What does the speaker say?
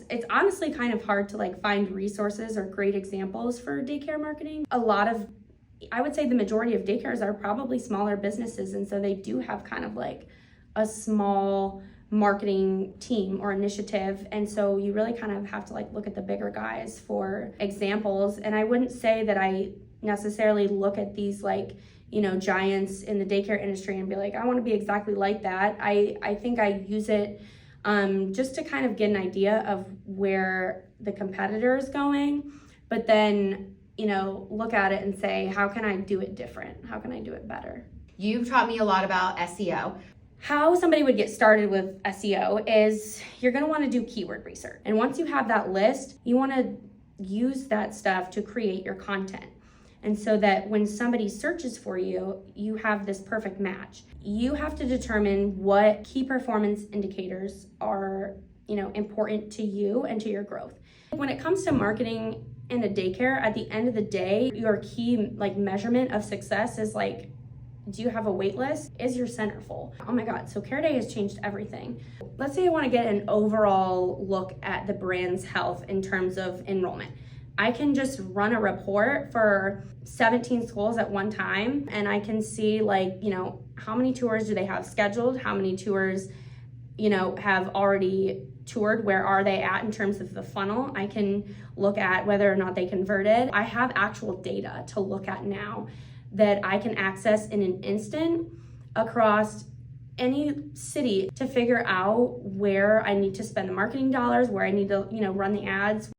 It's honestly kind of hard to like find resources or great examples for daycare marketing. I would say the majority of daycares are probably smaller businesses, and so they do have kind of like a small marketing team or initiative, and so you really kind of have to like look at the bigger guys for examples. And I wouldn't say that I necessarily look at these like, you know, giants in the daycare industry and be like, I want to be exactly like that. I think I use it just to kind of get an idea of where the competitor is going, but then, you know, look at it and say, how can I do it different? How can I do it better? You've taught me a lot about SEO. How somebody would get started with SEO is you're going to want to do keyword research. And once you have that list, you want to use that stuff to create your content. And so that when somebody searches for you, you have this perfect match. You have to determine what key performance indicators are, you know, important to you and to your growth. When it comes to marketing in a daycare, at the end of the day, your key like measurement of success is like, do you have a wait list? Is your center full? Oh my God, so Care Day has changed everything. Let's say I want to get an overall look at the brand's health in terms of enrollment. I can just run a report for 17 schools at one time, and I can see like, you know, how many tours do they have scheduled? How many tours, you know, have already toured? Where are they at in terms of the funnel? I can look at whether or not they converted. I have actual data to look at now that I can access in an instant across any city to figure out where I need to spend the marketing dollars, where I need to, you know, run the ads.